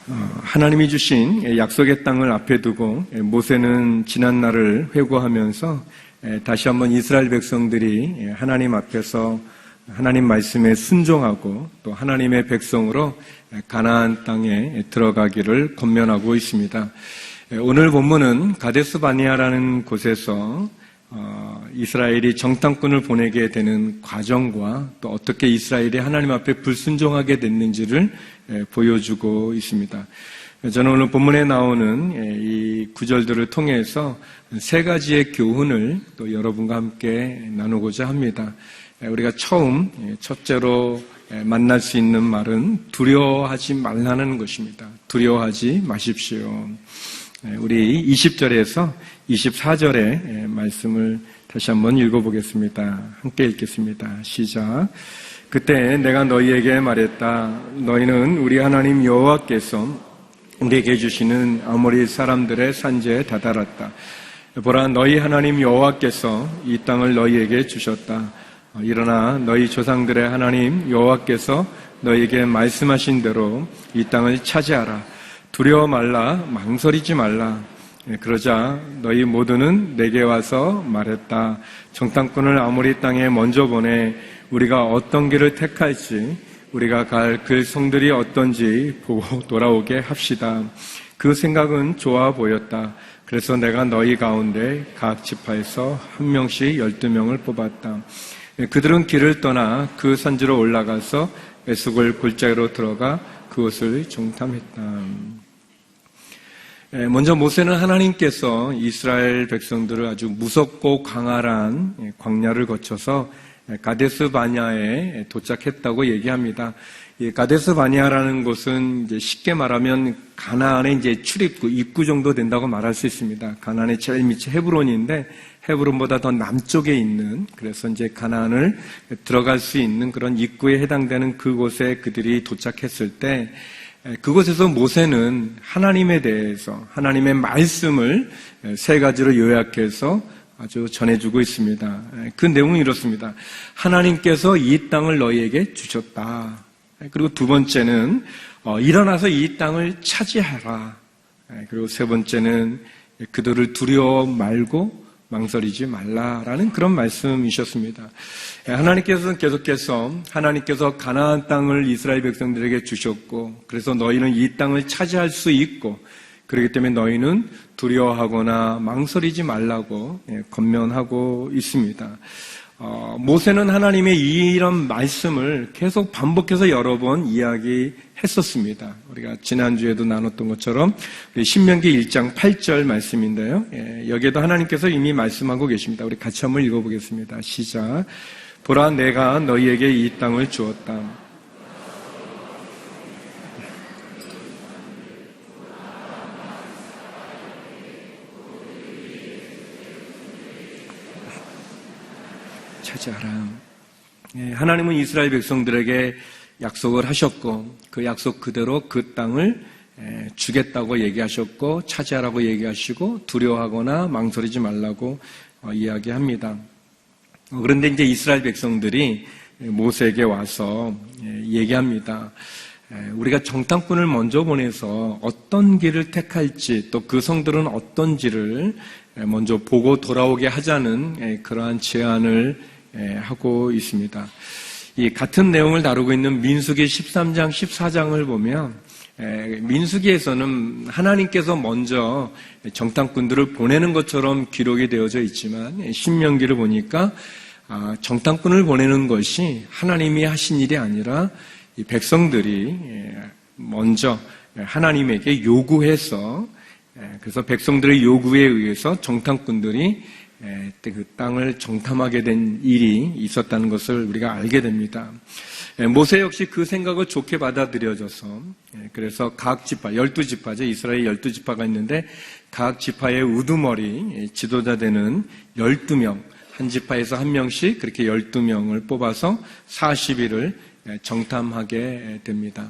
하나님이 주신 약속의 땅을 앞에 두고 모세는 지난 날을 회고하면서 다시 한번 이스라엘 백성들이 하나님 앞에서 하나님 말씀에 순종하고 또 하나님의 백성으로 가나안 땅에 들어가기를 권면하고 있습니다. 오늘 본문은 가데스 바네아라는 곳에서 이스라엘이 정탐꾼을 보내게 되는 과정과 또 어떻게 이스라엘이 하나님 앞에 불순종하게 됐는지를 보여주고 있습니다. 저는 오늘 본문에 나오는 이 구절들을 통해서 세 가지의 교훈을 또 여러분과 함께 나누고자 합니다. 우리가 첫째로 만날 수 있는 말은 두려워하지 말라는 것입니다. 두려워하지 마십시오. 우리 20절에서 24절의 말씀을 다시 한번 읽어보겠습니다. 함께 읽겠습니다. 시작. 그때 내가 너희에게 말했다. 너희는 우리 하나님 여호와께서 우리에게 주시는 아모리 사람들의 산지에 다다랐다. 보라, 너희 하나님 여호와께서 이 땅을 너희에게 주셨다. 일어나 너희 조상들의 하나님 여호와께서 너희에게 말씀하신 대로 이 땅을 차지하라. 두려워 말라, 망설이지 말라. 그러자 너희 모두는 내게 와서 말했다. 정탐꾼을 아모리 땅에 먼저 보내 우리가 어떤 길을 택할지, 우리가 갈 그 성들이 어떤지 보고 돌아오게 합시다. 그 생각은 좋아 보였다. 그래서 내가 너희 가운데 각 지파에서 한 명씩 12명을 뽑았다. 그들은 길을 떠나 그 산지로 올라가서 에스골 골짜기로 들어가 그곳을 정탐했다. 먼저 모세는 하나님께서 이스라엘 백성들을 아주 무섭고 광활한 광야를 거쳐서 가데스 바네아에 도착했다고 얘기합니다. 이 가데스 바네아라는 곳은 이제 쉽게 말하면 가나안의 이제 출입구, 입구 정도 된다고 말할 수 있습니다. 가나안의 제일 밑이 헤브론인데 헤브론보다 더 남쪽에 있는, 그래서 이제 가나안을 들어갈 수 있는 그런 입구에 해당되는 그곳에 그들이 도착했을 때 그곳에서 모세는 하나님에 대해서 하나님의 말씀을 세 가지로 요약해서 아주 전해주고 있습니다. 그 내용은 이렇습니다. 하나님께서 이 땅을 너희에게 주셨다. 그리고 두 번째는 일어나서 이 땅을 차지하라. 그리고 세 번째는 그들을 두려워 말고 망설이지 말라라는 그런 말씀이셨습니다. 하나님께서는 계속해서 하나님께서 가나안 땅을 이스라엘 백성들에게 주셨고, 그래서 너희는 이 땅을 차지할 수 있고, 그렇기 때문에 너희는 두려워하거나 망설이지 말라고 권면하고 있습니다. 모세는 하나님의 이런 말씀을 계속 반복해서 여러 번 이야기했었습니다. 우리가 지난주에도 나눴던 것처럼 신명기 1장 8절 말씀인데요. 여기에도 하나님께서 이미 말씀하고 계십니다. 우리 같이 한번 읽어보겠습니다. 시작. 보라, 내가 너희에게 이 땅을 주었다. 차지하라. 하나님은 이스라엘 백성들에게 약속을 하셨고 그 약속 그대로 그 땅을 주겠다고 얘기하셨고 차지하라고 얘기하시고 두려워하거나 망설이지 말라고 이야기합니다. 그런데 이제 이스라엘 백성들이 모세에게 와서 얘기합니다. 우리가 정탐꾼을 먼저 보내서 어떤 길을 택할지 또 그 성들은 어떤지를 먼저 보고 돌아오게 하자는 그러한 제안을 하고 있습니다. 이 같은 내용을 다루고 있는 민수기 13장, 14장을 보면 민수기에서는 하나님께서 먼저 정탐꾼들을 보내는 것처럼 기록이 되어져 있지만 신명기를 보니까 정탐꾼을 보내는 것이 하나님이 하신 일이 아니라 이 백성들이 먼저 하나님에게 요구해서, 그래서 백성들의 요구에 의해서 정탐꾼들이 그 땅을 정탐하게 된 일이 있었다는 것을 우리가 알게 됩니다. 모세 역시 그 생각을 좋게 받아들여져서 그래서 각 지파, 12지파죠. 이스라엘 12지파가 있는데 각 지파의 우두머리 지도자 되는 12명, 한 지파에서 한 명씩 그렇게 12명을 뽑아서 40일을 정탐하게 됩니다.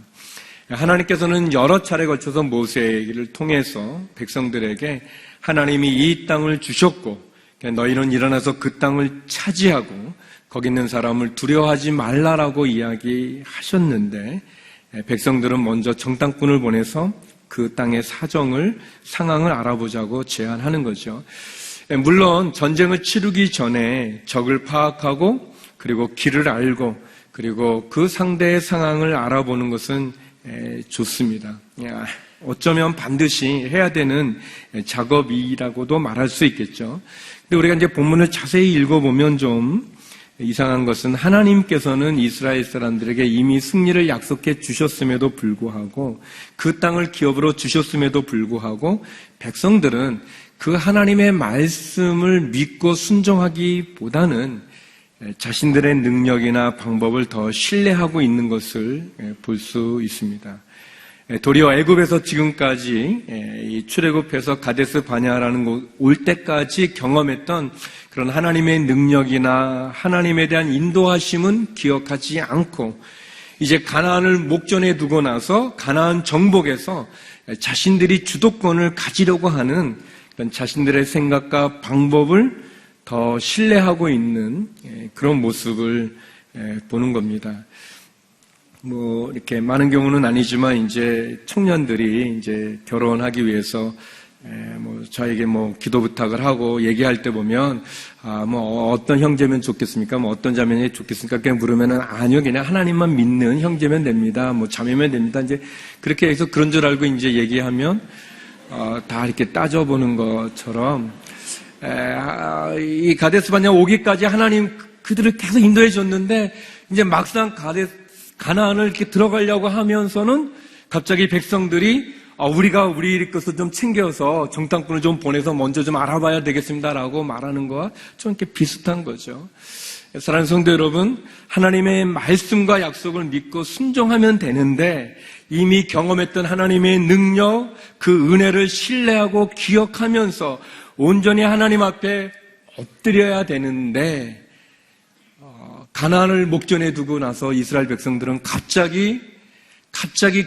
하나님께서는 여러 차례 거쳐서 모세를 통해서 백성들에게 하나님이 이 땅을 주셨고 너희는 일어나서 그 땅을 차지하고 거기 있는 사람을 두려워하지 말라라고 이야기하셨는데 백성들은 먼저 정탐꾼을 보내서 그 땅의 상황을 알아보자고 제안하는 거죠. 물론 전쟁을 치르기 전에 적을 파악하고 그리고 길을 알고 그리고 그 상대의 상황을 알아보는 것은 좋습니다. 어쩌면 반드시 해야 되는 작업이라고도 말할 수 있겠죠. 근데 우리가 이제 본문을 자세히 읽어보면 좀 이상한 것은 하나님께서는 이스라엘 사람들에게 이미 승리를 약속해 주셨음에도 불구하고 그 땅을 기업으로 주셨음에도 불구하고 백성들은 그 하나님의 말씀을 믿고 순종하기보다는 자신들의 능력이나 방법을 더 신뢰하고 있는 것을 볼 수 있습니다. 도리어 애굽에서 지금까지 출애굽해서 가데스 바네아라는 곳 올 때까지 경험했던 그런 하나님의 능력이나 하나님에 대한 인도하심은 기억하지 않고 이제 가나안을 목전에 두고 나서 가나안 정복에서 자신들이 주도권을 가지려고 하는 그런 자신들의 생각과 방법을 더 신뢰하고 있는 그런 모습을 보는 겁니다. 이렇게 많은 경우는 아니지만 이제 청년들이 이제 결혼하기 위해서 저에게 기도 부탁을 하고 얘기할 때 보면 어떤 형제면 좋겠습니까? 어떤 자매는 좋겠습니까? 그냥 물으면은 아니요, 그냥 하나님만 믿는 형제면 됩니다. 자매면 됩니다. 이제 그렇게 해서 그런 줄 알고 이제 얘기하면 다 이렇게 따져보는 것처럼 이 가데스 바네아 오기까지 하나님 그들을 계속 인도해 줬는데 이제 막상 가나안을 이렇게 들어가려고 하면서는 갑자기 백성들이 우리가 우리 것을 좀 챙겨서 정탐꾼을 좀 보내서 먼저 좀 알아봐야 되겠습니다라고 말하는 거와 좀 이렇게 비슷한 거죠. 사랑하는 성도 여러분, 하나님의 말씀과 약속을 믿고 순종하면 되는데 이미 경험했던 하나님의 능력, 그 은혜를 신뢰하고 기억하면서 온전히 하나님 앞에 엎드려야 되는데 가나안을 목전에 두고 나서 이스라엘 백성들은 갑자기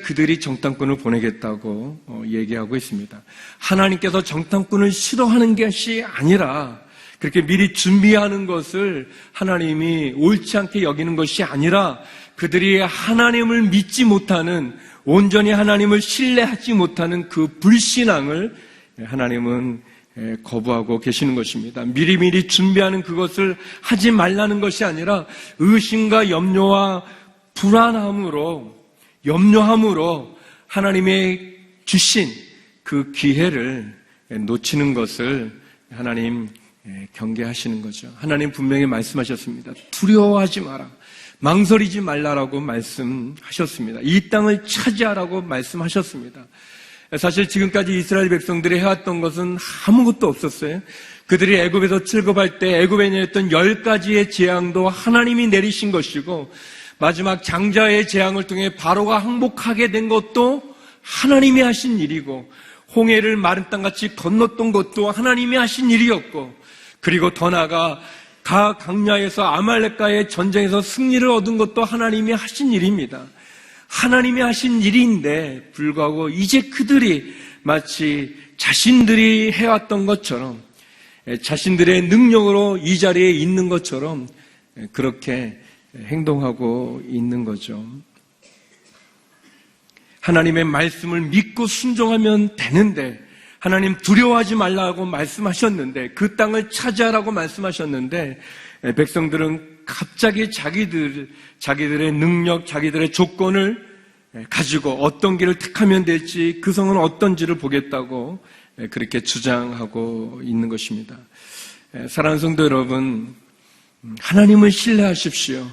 그들이 정탐꾼을 보내겠다고 얘기하고 있습니다. 하나님께서 정탐꾼을 싫어하는 것이 아니라 그렇게 미리 준비하는 것을 하나님이 옳지 않게 여기는 것이 아니라 그들이 하나님을 믿지 못하는 온전히 하나님을 신뢰하지 못하는 그 불신앙을 하나님은 거부하고 계시는 것입니다. 미리미리 준비하는 그것을 하지 말라는 것이 아니라 의심과 염려와 염려함으로 하나님의 주신 그 기회를 놓치는 것을 하나님 경계하시는 거죠. 하나님 분명히 말씀하셨습니다. 두려워하지 마라. 망설이지 말라라고 말씀하셨습니다. 이 땅을 차지하라고 말씀하셨습니다. 사실 지금까지 이스라엘 백성들이 해왔던 것은 아무것도 없었어요. 그들이 애굽에서 출애굽할 때 애굽에 내렸던 10가지의 재앙도 하나님이 내리신 것이고 마지막 장자의 재앙을 통해 바로가 항복하게 된 것도 하나님이 하신 일이고 홍해를 마른 땅같이 건넜던 것도 하나님이 하신 일이었고 그리고 더 나아가 강야에서 아말렉과의 전쟁에서 승리를 얻은 것도 하나님이 하신 일입니다. 하나님이 하신 일인데 불구하고 이제 그들이 마치 자신들이 해왔던 것처럼 자신들의 능력으로 이 자리에 있는 것처럼 그렇게 행동하고 있는 거죠. 하나님의 말씀을 믿고 순종하면 되는데 하나님 두려워하지 말라고 말씀하셨는데 그 땅을 차지하라고 말씀하셨는데 백성들은 갑자기 자기들의 능력, 자기들의 조건을 가지고 어떤 길을 택하면 될지 그 성은 어떤지를 보겠다고 그렇게 주장하고 있는 것입니다. 사랑하는 성도 여러분, 하나님을 신뢰하십시오.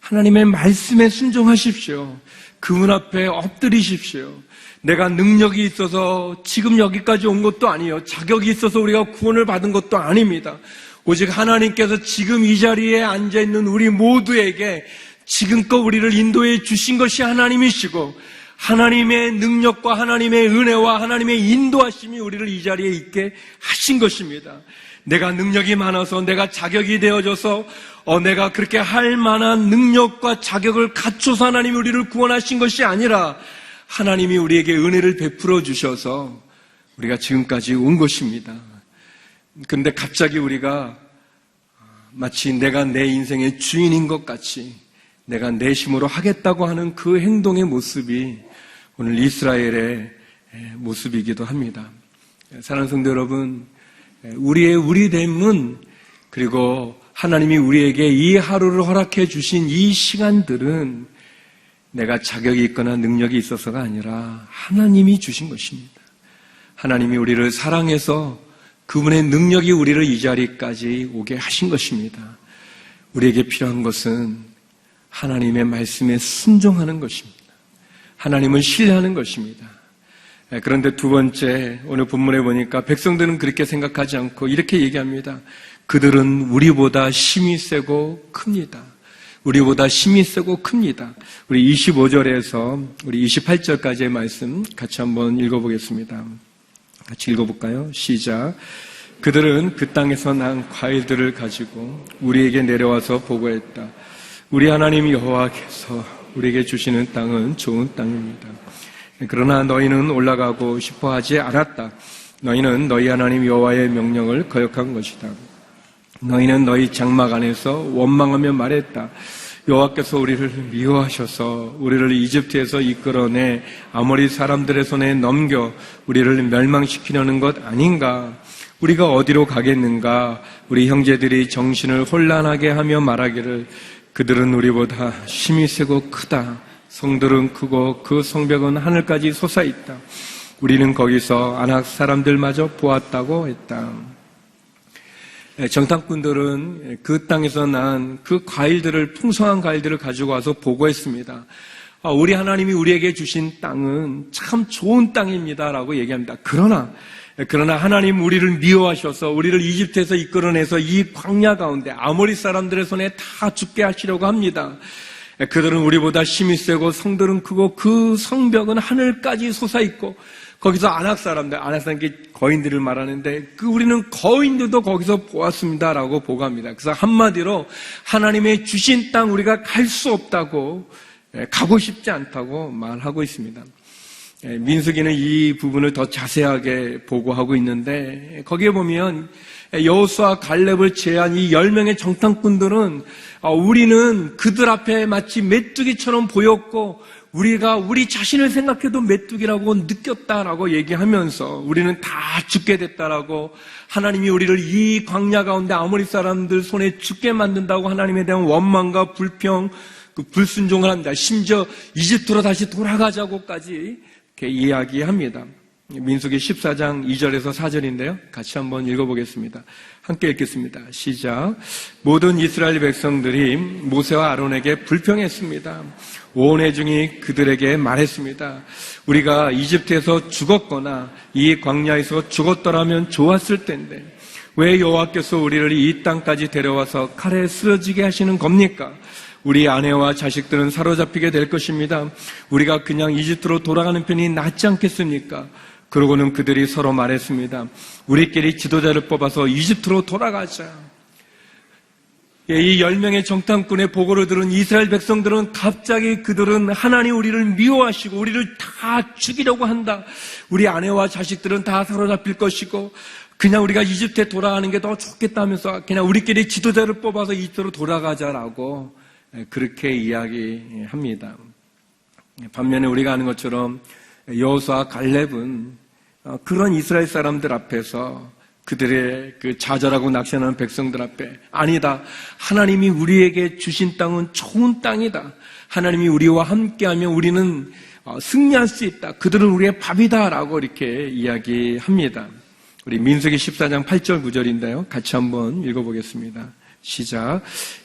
하나님의 말씀에 순종하십시오. 그분 앞에 엎드리십시오. 내가 능력이 있어서 지금 여기까지 온 것도 아니에요. 자격이 있어서 우리가 구원을 받은 것도 아닙니다. 오직 하나님께서 지금 이 자리에 앉아있는 우리 모두에게 지금껏 우리를 인도해 주신 것이 하나님이시고 하나님의 능력과 하나님의 은혜와 하나님의 인도하심이 우리를 이 자리에 있게 하신 것입니다. 내가 능력이 많아서 내가 자격이 되어져서 내가 그렇게 할 만한 능력과 자격을 갖춰서 하나님이 우리를 구원하신 것이 아니라 하나님이 우리에게 은혜를 베풀어 주셔서 우리가 지금까지 온 것입니다. 그런데 갑자기 우리가 마치 내가 내 인생의 주인인 것 같이 내가 내 힘으로 하겠다고 하는 그 행동의 모습이 오늘 이스라엘의 모습이기도 합니다. 사랑하는 성도 여러분, 우리의 우리됨은, 그리고 하나님이 우리에게 이 하루를 허락해 주신 이 시간들은 내가 자격이 있거나 능력이 있어서가 아니라 하나님이 주신 것입니다. 하나님이 우리를 사랑해서 그분의 능력이 우리를 이 자리까지 오게 하신 것입니다. 우리에게 필요한 것은 하나님의 말씀에 순종하는 것입니다. 하나님을 신뢰하는 것입니다. 그런데 두 번째, 오늘 본문에 보니까 백성들은 그렇게 생각하지 않고 이렇게 얘기합니다. 그들은 우리보다 힘이 세고 큽니다. 우리보다 힘이 세고 큽니다. 우리 25절에서 우리 28절까지의 말씀 같이 한번 읽어보겠습니다. 같이 읽어볼까요? 시작. 그들은 그 땅에서 난 과일들을 가지고 우리에게 내려와서 보고했다. 우리 하나님 여호와께서 우리에게 주시는 땅은 좋은 땅입니다. 그러나 너희는 올라가고 싶어 하지 않았다. 너희는 너희 하나님 여호와의 명령을 거역한 것이다. 너희는 너희 장막 안에서 원망하며 말했다. 여호와께서 우리를 미워하셔서 우리를 이집트에서 이끌어내 아모리 사람들의 손에 넘겨 우리를 멸망시키려는 것 아닌가? 우리가 어디로 가겠는가? 우리 형제들이 정신을 혼란하게 하며 말하기를 그들은 우리보다 힘이 세고 크다. 성들은 크고 그 성벽은 하늘까지 솟아있다. 우리는 거기서 아낙 사람들마저 보았다고 했다. 정탐꾼들은 그 땅에서 난 그 과일들을, 풍성한 과일들을 가지고 와서 보고했습니다. 우리 하나님이 우리에게 주신 땅은 참 좋은 땅입니다 라고 얘기합니다. 그러나 하나님 우리를 미워하셔서 우리를 이집트에서 이끌어내서 이 광야 가운데 아모리 사람들의 손에 다 죽게 하시려고 합니다. 그들은 우리보다 힘이 세고 성들은 크고 그 성벽은 하늘까지 솟아있고, 거기서 아낙 사람들 거인들을 말하는데 우리는 거인들도 거기서 보았습니다라고 보고합니다. 그래서 한마디로 하나님의 주신 땅 우리가 갈 수 없다고, 가고 싶지 않다고 말하고 있습니다. 민수기는 이 부분을 더 자세하게 보고하고 있는데, 거기에 보면 여호수아 갈렙을 제외한 이 10명의 정탐꾼들은 우리는 그들 앞에 마치 메뚜기처럼 보였고 우리가 우리 자신을 생각해도 메뚜기라고 느꼈다라고 얘기하면서 우리는 다 죽게 됐다라고, 하나님이 우리를 이 광야 가운데 아모리 사람들 손에 죽게 만든다고 하나님에 대한 원망과 불평, 그 불순종을 합니다. 심지어 이집트로 다시 돌아가자고까지 이렇게 이야기합니다. 민수기 14장 2절에서 4절인데요. 같이 한번 읽어보겠습니다. 함께 읽겠습니다. 시작. 모든 이스라엘 백성들이 모세와 아론에게 불평했습니다. 온 회중이 그들에게 말했습니다. 우리가 이집트에서 죽었거나 이 광야에서 죽었더라면 좋았을 텐데 왜 여호와께서 우리를 이 땅까지 데려와서 칼에 쓰러지게 하시는 겁니까? 우리 아내와 자식들은 사로잡히게 될 것입니다. 우리가 그냥 이집트로 돌아가는 편이 낫지 않겠습니까? 그러고는 그들이 서로 말했습니다. 우리끼리 지도자를 뽑아서 이집트로 돌아가자. 이 10명의 정탐꾼의 보고를 들은 이스라엘 백성들은 갑자기 그들은 하나님 우리를 미워하시고 우리를 다 죽이려고 한다. 우리 아내와 자식들은 다 사로잡힐 것이고 그냥 우리가 이집트에 돌아가는 게 더 좋겠다면서 그냥 우리끼리 지도자를 뽑아서 이집트로 돌아가자라고 그렇게 이야기합니다. 반면에 우리가 아는 것처럼 여호수아 갈렙은 그런 이스라엘 사람들 앞에서 그들의 그 좌절하고 낙심하는 백성들 앞에 아니다. 하나님이 우리에게 주신 땅은 좋은 땅이다. 하나님이 우리와 함께하면 우리는 승리할 수 있다. 그들은 우리의 밥이다라고 이렇게 이야기합니다. 우리 민수기 14장 8절 9절인데요. 같이 한번 읽어보겠습니다. 시작.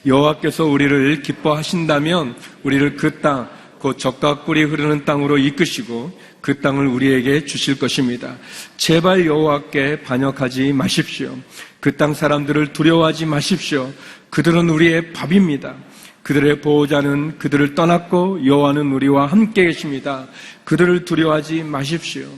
여호와께서 우리를 기뻐하신다면 우리를 그 땅, 곧 젖과 꿀이 흐르는 땅으로 이끄시고 그 땅을 우리에게 주실 것입니다. 제발 여호와께 반역하지 마십시오. 그 땅 사람들을 두려워하지 마십시오. 그들은 우리의 밥입니다. 그들의 보호자는 그들을 떠났고 여호와는 우리와 함께 계십니다. 그들을 두려워하지 마십시오.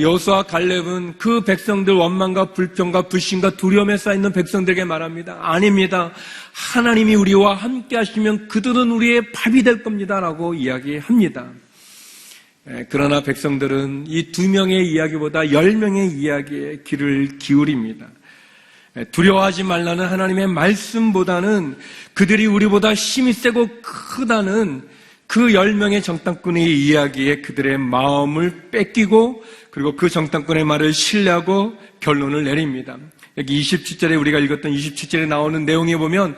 여호수아 갈렙은 그 백성들 원망과 불평과 불신과 두려움에 쌓이는 백성들에게 말합니다. 아닙니다. 하나님이 우리와 함께 하시면 그들은 우리의 밥이 될 겁니다 라고 이야기합니다. 그러나 백성들은 이 2명의 이야기보다 10명의 이야기에 귀를 기울입니다. 두려워하지 말라는 하나님의 말씀보다는 그들이 우리보다 힘이 세고 크다는 그 10명의 정탐꾼의 이야기에 그들의 마음을 뺏기고 그리고 그 정탐꾼의 말을 신뢰하고 결론을 내립니다. 여기 27절에 우리가 읽었던 27절에 나오는 내용에 보면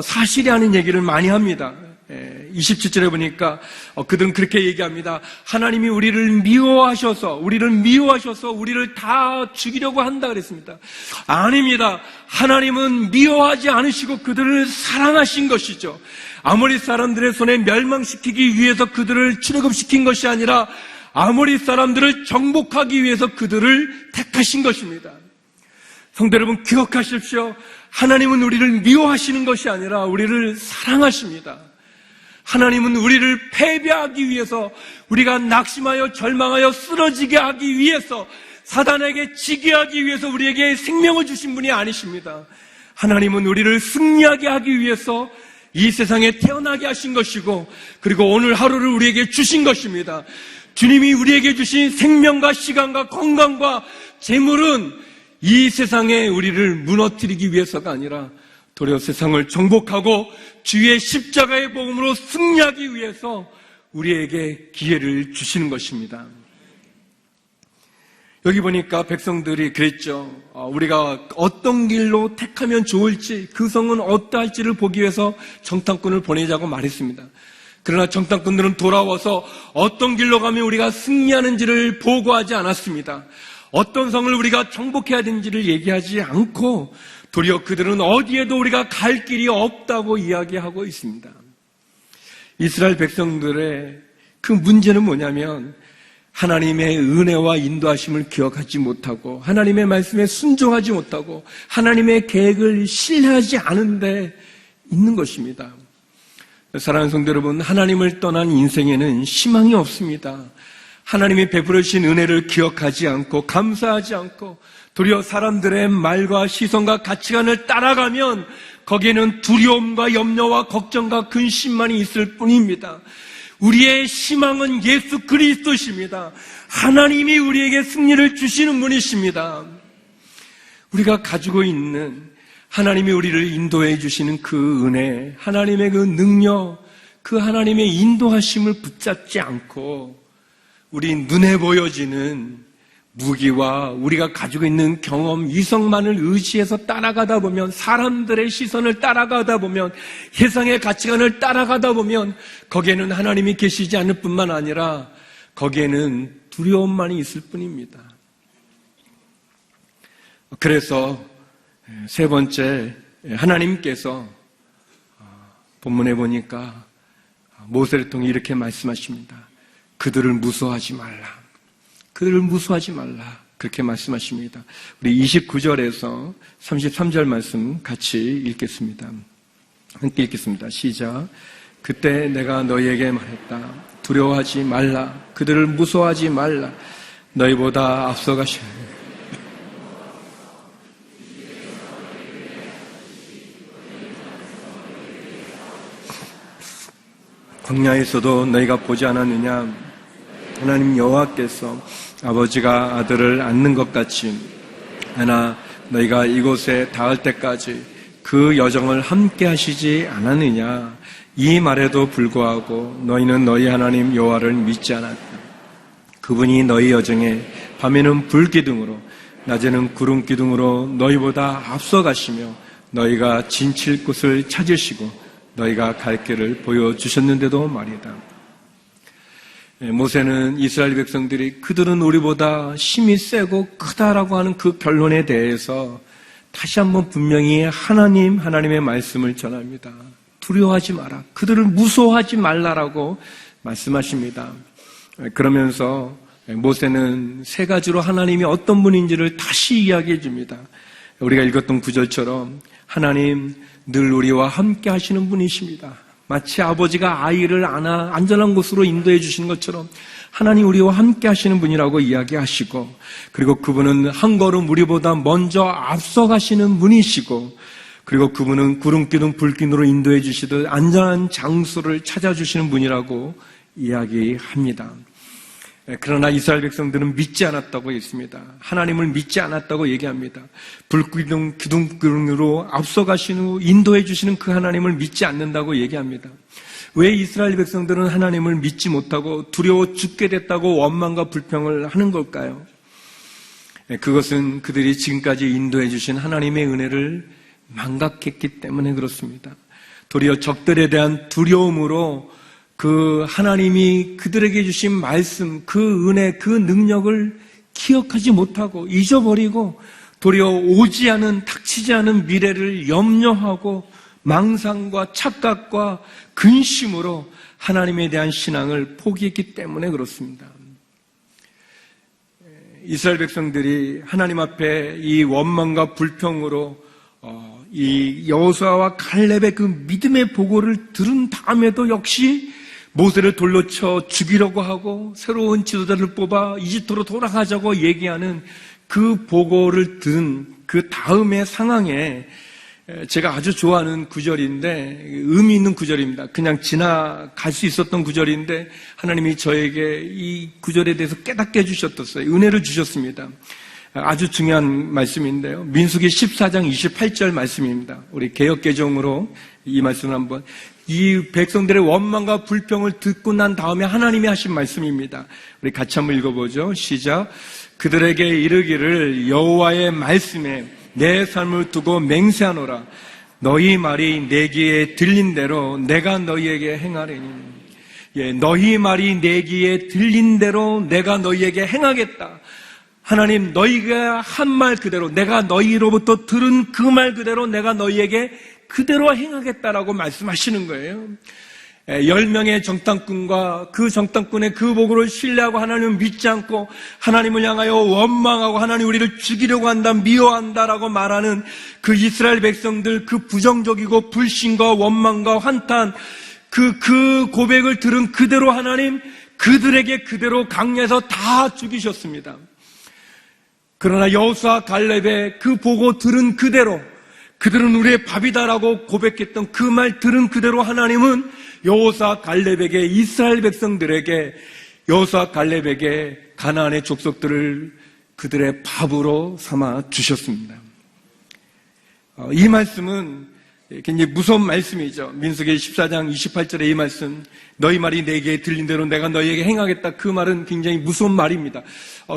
사실이 아닌 얘기를 많이 합니다. 27절에 보니까 그들은 그렇게 얘기합니다. 하나님이 우리를 미워하셔서 우리를 다 죽이려고 한다 그랬습니다. 아닙니다. 하나님은 미워하지 않으시고 그들을 사랑하신 것이죠. 아모리 사람들의 손에 멸망시키기 위해서 그들을 출애굽시킨 것이 아니라 아모리 사람들을 정복하기 위해서 그들을 택하신 것입니다. 성도 여러분, 기억하십시오. 하나님은 우리를 미워하시는 것이 아니라 우리를 사랑하십니다. 하나님은 우리를 패배하기 위해서, 우리가 낙심하여 절망하여 쓰러지게 하기 위해서, 사단에게 지게 하기 위해서 우리에게 생명을 주신 분이 아니십니다. 하나님은 우리를 승리하게 하기 위해서 이 세상에 태어나게 하신 것이고, 그리고 오늘 하루를 우리에게 주신 것입니다. 주님이 우리에게 주신 생명과 시간과 건강과 재물은 이 세상에 우리를 무너뜨리기 위해서가 아니라 도리어 세상을 정복하고 주의 십자가의 복음으로 승리하기 위해서 우리에게 기회를 주시는 것입니다. 여기 보니까 백성들이 그랬죠. 우리가 어떤 길로 택하면 좋을지, 그 성은 어떠할지를 보기 위해서 정탐꾼을 보내자고 말했습니다. 그러나 정탐꾼들은 돌아와서 어떤 길로 가면 우리가 승리하는지를 보고하지 않았습니다. 어떤 성을 우리가 정복해야 되는지를 얘기하지 않고 도리어 그들은 어디에도 우리가 갈 길이 없다고 이야기하고 있습니다. 이스라엘 백성들의 그 문제는 뭐냐면 하나님의 은혜와 인도하심을 기억하지 못하고 하나님의 말씀에 순종하지 못하고 하나님의 계획을 신뢰하지 않은 데 있는 것입니다. 사랑하는 성도 여러분, 하나님을 떠난 인생에는 희망이 없습니다. 하나님이 베풀어 주신 은혜를 기억하지 않고 감사하지 않고 도리어 사람들의 말과 시선과 가치관을 따라가면 거기에는 두려움과 염려와 걱정과 근심만이 있을 뿐입니다. 우리의 희망은 예수 그리스도십니다. 하나님이 우리에게 승리를 주시는 분이십니다. 우리가 가지고 있는 하나님이 우리를 인도해 주시는 그 은혜, 하나님의 그 능력, 그 하나님의 인도하심을 붙잡지 않고 우리 눈에 보여지는 무기와 우리가 가지고 있는 경험, 이성만을 의지해서 따라가다 보면, 사람들의 시선을 따라가다 보면, 세상의 가치관을 따라가다 보면 거기에는 하나님이 계시지 않을 뿐만 아니라 거기에는 두려움만이 있을 뿐입니다. 그래서 세 번째, 하나님께서 본문에 보니까 모세를 통해 이렇게 말씀하십니다. 그들을 무서워하지 말라. 그들을 무서워하지 말라. 그렇게 말씀하십니다. 우리 29절에서 33절 말씀 같이 읽겠습니다. 함께 읽겠습니다. 시작. 그때 내가 너희에게 말했다. 두려워하지 말라. 그들을 무서워하지 말라. 너희보다 앞서가시. 광야에서도 너희가 보지 않았느냐? 하나님 여호와께서 아버지가 아들을 안는 것 같이 하나 너희가 이곳에 닿을 때까지 그 여정을 함께 하시지 않았느냐? 이 말에도 불구하고 너희는 너희 하나님 여호와를 믿지 않았다. 그분이 너희 여정에 밤에는 불기둥으로 낮에는 구름기둥으로 너희보다 앞서가시며 너희가 진칠 곳을 찾으시고 너희가 갈 길을 보여주셨는데도 말이다. 모세는 이스라엘 백성들이 그들은 우리보다 힘이 세고 크다라고 하는 그 결론에 대해서 다시 한번 분명히 하나님의 말씀을 전합니다. 두려워하지 마라. 그들을 무서워하지 말라라고 말씀하십니다. 그러면서 모세는 세 가지로 하나님이 어떤 분인지를 다시 이야기해 줍니다. 우리가 읽었던 구절처럼 하나님 늘 우리와 함께 하시는 분이십니다. 마치 아버지가 아이를 안전한 곳으로 인도해 주시는 것처럼 하나님 우리와 함께 하시는 분이라고 이야기하시고, 그리고 그분은 한 걸음 우리보다 먼저 앞서가시는 분이시고, 그리고 그분은 구름기둥 불기둥으로 인도해 주시듯 안전한 장소를 찾아주시는 분이라고 이야기합니다. 그러나 이스라엘 백성들은 믿지 않았다고 했습니다. 하나님을 믿지 않았다고 얘기합니다. 불기둥으로 앞서가신 후 인도해 주시는 그 하나님을 믿지 않는다고 얘기합니다. 왜 이스라엘 백성들은 하나님을 믿지 못하고 두려워 죽게 됐다고 원망과 불평을 하는 걸까요? 그것은 그들이 지금까지 인도해 주신 하나님의 은혜를 망각했기 때문에 그렇습니다. 도리어 적들에 대한 두려움으로 그 하나님이 그들에게 주신 말씀, 그 은혜, 그 능력을 기억하지 못하고 잊어버리고 도리어 오지 않은, 닥치지 않은 미래를 염려하고 망상과 착각과 근심으로 하나님에 대한 신앙을 포기했기 때문에 그렇습니다. 이스라엘 백성들이 하나님 앞에 이 원망과 불평으로 이 여호수아와 갈렙의 그 믿음의 보고를 들은 다음에도 역시 모세를 돌로 쳐 죽이려고 하고 새로운 지도자를 뽑아 이집트로 돌아가자고 얘기하는 그 보고를 들은 그 다음의 상황에 제가 아주 좋아하는 구절인데 의미 있는 구절입니다. 그냥 지나갈 수 있었던 구절인데 하나님이 저에게 이 구절에 대해서 깨닫게 해주셨었어요. 은혜를 주셨습니다. 아주 중요한 말씀인데요. 민수기 14장 28절 말씀입니다. 우리 개역개정으로 이 말씀을 한번, 이 백성들의 원망과 불평을 듣고 난 다음에 하나님이 하신 말씀입니다. 우리 같이 한번 읽어보죠. 시작. 그들에게 이르기를 여호와의 말씀에 내 삶을 두고 맹세하노라. 너희 말이 내 귀에 들린 대로 내가 너희에게 행하리니. 너희 말이 내 귀에 들린 대로 내가 너희에게 행하겠다. 하나님, 너희가 한 말 그대로, 내가 너희로부터 들은 그 말 그대로 내가 너희에게 그대로 행하겠다라고 말씀하시는 거예요. 10명의 정탐꾼과 그 정탐꾼의 그 보고를 신뢰하고 하나님을 믿지 않고 하나님을 향하여 원망하고 하나님 우리를 죽이려고 한다, 미워한다라고 말하는 그 이스라엘 백성들, 그 부정적이고 불신과 원망과 환탄, 그 고백을 들은 그대로 하나님 그들에게 그대로 강야에서 다 죽이셨습니다. 그러나 여호수아 갈렙의 그 보고 들은 그대로, 그들은 우리의 밥이다라고 고백했던 그 말 들은 그대로 하나님은 여호수아 갈렙에게, 이스라엘 백성들에게, 여호수아 갈렙에게 가나안의 족속들을 그들의 밥으로 삼아 주셨습니다. 이 말씀은 굉장히 무서운 말씀이죠. 민수기 14장 28절의 이 말씀, 너희 말이 내게 들린 대로 내가 너희에게 행하겠다. 그 말은 굉장히 무서운 말입니다.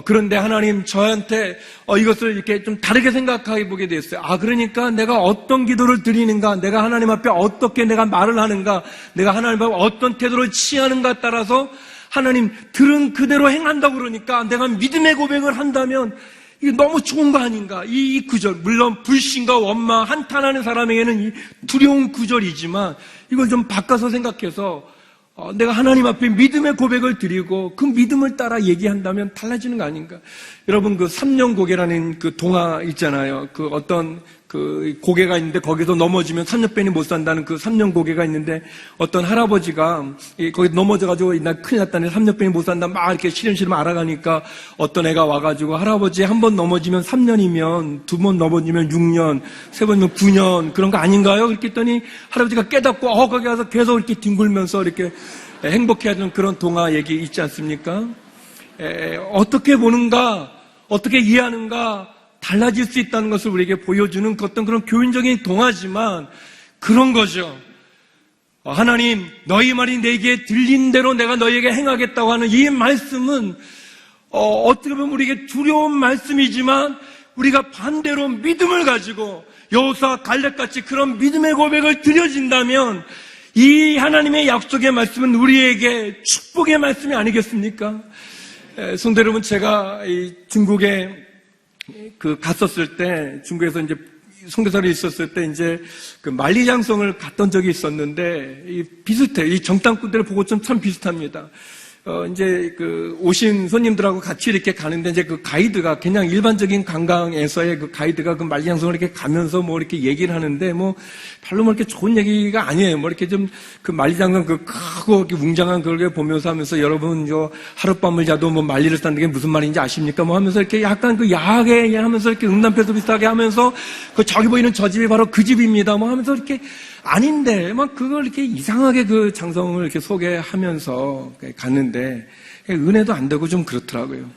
그런데 하나님 저한테 이것을 이렇게 좀 다르게 생각하게 보게 됐어요. 그러니까 내가 어떤 기도를 드리는가, 내가 하나님 앞에 어떻게 내가 말을 하는가, 내가 하나님 앞에 어떤 태도를 취하는가 따라서 하나님 들은 그대로 행한다고 그러니까 내가 믿음의 고백을 한다면 이게 너무 좋은 거 아닌가? 이 구절, 물론 불신과 원망, 한탄하는 사람에게는 이 두려운 구절이지만 이걸 좀 바꿔서 생각해서 내가 하나님 앞에 믿음의 고백을 드리고 그 믿음을 따라 얘기한다면 달라지는 거 아닌가? 여러분, 그 3년 고개라는 그 동화 있잖아요. 그 어떤 그 고개가 있는데 거기서 넘어지면 3년빼니 못 산다는 그 3년 고개가 있는데 어떤 할아버지가 거기 넘어져가지고 나 큰일 났다네, 3년빼니 못 산다 막 이렇게 시름시름 알아가니까 어떤 애가 와가지고 할아버지 한 번 넘어지면 3년이면 두 번 넘어지면 6년, 세 번이면 9년 그런 거 아닌가요? 그렇게 했더니 할아버지가 깨닫고 거기 가서 계속 이렇게 뒹굴면서 이렇게 행복해하는 그런 동화 얘기 있지 않습니까? 어떻게 보는가, 어떻게 이해하는가 달라질 수 있다는 것을 우리에게 보여주는 어떤 그런 교훈적인 동화지만 그런 거죠. 하나님, 너희 말이 내게 들린 대로 내가 너희에게 행하겠다고 하는 이 말씀은 어떻게 보면 우리에게 두려운 말씀이지만 우리가 반대로 믿음을 가지고 여호수아 갈렙같이 그런 믿음의 고백을 드려진다면 이 하나님의 약속의 말씀은 우리에게 축복의 말씀이 아니겠습니까? 성도 여러분, 제가 중국에 갔었을 때, 중국에서 이제 선교사로 있었을 때 이제 그 만리장성을 갔던 적이 있었는데 비슷해. 이 정탐꾼들을 보고 참 비슷합니다. 이제 오신 손님들하고 같이 이렇게 가는데 이제 그 가이드가 그냥 일반적인 관광에서의 그 가이드가 그 만리장성을 이렇게 가면서 뭐 이렇게 얘기를 하는데 뭐 별로 뭐 이렇게 좋은 얘기가 아니에요. 뭐 이렇게 좀 그 만리장성 그 크고 이렇게 웅장한 그걸 보면서 하면서 여러분 저 하룻밤을 자도 뭐 만리를 산다는 게 무슨 말인지 아십니까? 뭐 하면서 이렇게 약간 그 야하게 하면서 이렇게 음담패도 비슷하게 하면서 그 저기 보이는 저 집이 바로 그 집입니다. 뭐 하면서 이렇게 아닌데 막 그걸 이렇게 이상하게 그 장성을 이렇게 소개하면서 갔는데 은혜도 안 되고 좀 그렇더라고요.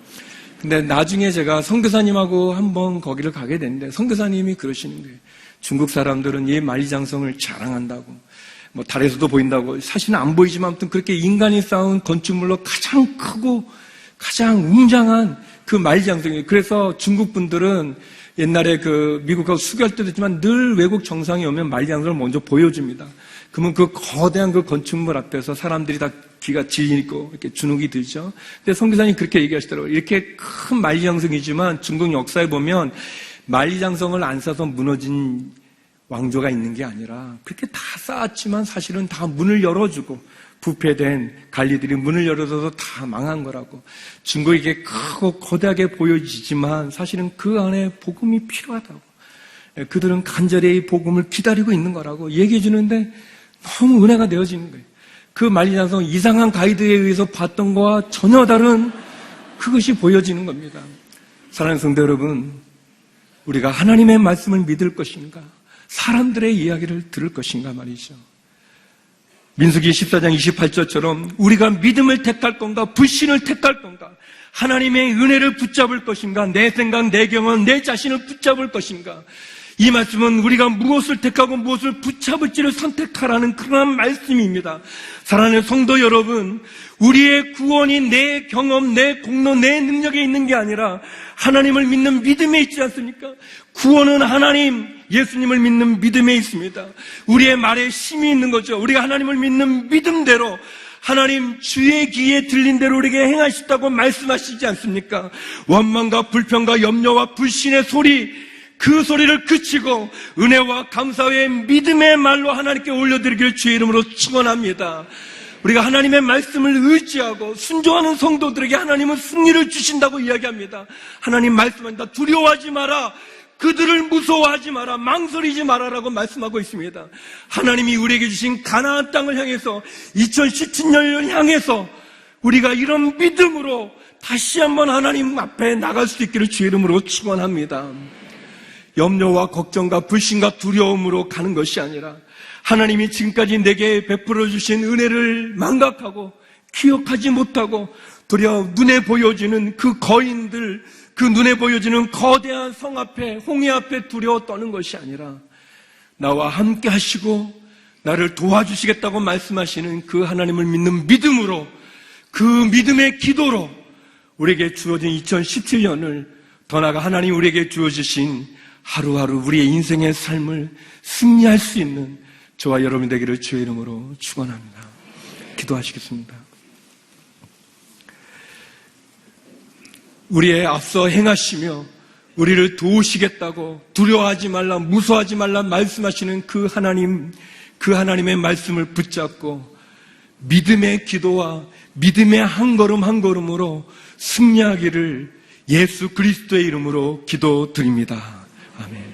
근데 나중에 제가 선교사님하고 한번 거기를 가게 됐는데 선교사님이 그러시는 거예요. 중국 사람들은 이 만리장성을 자랑한다고. 뭐 달에서도 보인다고 사실은 안 보이지만 아무튼 그렇게 인간이 쌓은 건축물로 가장 크고 가장 웅장한 그 만리장성이에요. 그래서 중국 분들은 옛날에 그 미국하고 수교할 때도 있지만 늘 외국 정상에 오면 만리장성을 먼저 보여줍니다. 그러면 그 거대한 그 건축물 앞에서 사람들이 다 귀가 질리고 이렇게 주눅이 들죠. 근데 선교사님 그렇게 얘기하시더라고요. 이렇게 큰 만리장성이지만 중국 역사에 보면 만리장성을 안 쌓아서 무너진 왕조가 있는 게 아니라 그렇게 다 쌓았지만 사실은 다 문을 열어주고 부패된 관리들이 문을 열어줘서 다 망한 거라고. 중국이 이게 크고 거대하게 보여지지만 사실은 그 안에 복음이 필요하다고. 그들은 간절히 이 복음을 기다리고 있는 거라고 얘기해 주는데 너무 은혜가 되어지는 거예요. 그 만리장성 이상한 가이드에 의해서 봤던 거와 전혀 다른 그것이 보여지는 겁니다. 사랑하는 성도 여러분, 우리가 하나님의 말씀을 믿을 것인가? 사람들의 이야기를 들을 것인가 말이죠. 민수기 14장 28절처럼 우리가 믿음을 택할 건가 불신을 택할 건가, 하나님의 은혜를 붙잡을 것인가, 내 생각, 내 경험, 내 자신을 붙잡을 것인가. 이 말씀은 우리가 무엇을 택하고 무엇을 붙잡을지를 선택하라는 그러한 말씀입니다. 사랑하는 성도 여러분, 우리의 구원이 내 경험, 내 공로, 내 능력에 있는 게 아니라 하나님을 믿는 믿음에 있지 않습니까? 구원은 하나님, 예수님을 믿는 믿음에 있습니다. 우리의 말에 힘이 있는 거죠. 우리가 하나님을 믿는 믿음대로 하나님 주의 귀에 들린 대로 우리에게 행하시다고 말씀하시지 않습니까? 원망과 불평과 염려와 불신의 소리, 그 소리를 그치고 은혜와 감사의 믿음의 말로 하나님께 올려드리기를 주의 이름으로 축원합니다. 우리가 하나님의 말씀을 의지하고 순종하는 성도들에게 하나님은 승리를 주신다고 이야기합니다. 하나님 말씀합니다. 두려워하지 마라, 그들을 무서워하지 마라, 망설이지 마라라고 말씀하고 있습니다. 하나님이 우리에게 주신 가나안 땅을 향해서 2017년을 향해서 우리가 이런 믿음으로 다시 한번 하나님 앞에 나갈 수 있기를 주의 이름으로 축원합니다. 염려와 걱정과 불신과 두려움으로 가는 것이 아니라 하나님이 지금까지 내게 베풀어 주신 은혜를 망각하고 기억하지 못하고 도리어 눈에 보여지는 그 거인들, 그 눈에 보여지는 거대한 성 앞에, 홍해 앞에 두려워 떠는 것이 아니라 나와 함께 하시고 나를 도와주시겠다고 말씀하시는 그 하나님을 믿는 믿음으로, 그 믿음의 기도로 우리에게 주어진 2017년을 더 나아가 하나님 우리에게 주어주신 하루하루 우리의 인생의 삶을 승리할 수 있는 저와 여러분 되기를 주의 이름으로 축원합니다. 기도하시겠습니다. 우리의 앞서 행하시며 우리를 도우시겠다고 두려워하지 말라, 무서워하지 말라 말씀하시는 그 하나님, 그 하나님의 말씀을 붙잡고 믿음의 기도와 믿음의 한 걸음 한 걸음으로 승리하기를 예수 그리스도의 이름으로 기도드립니다. 아멘.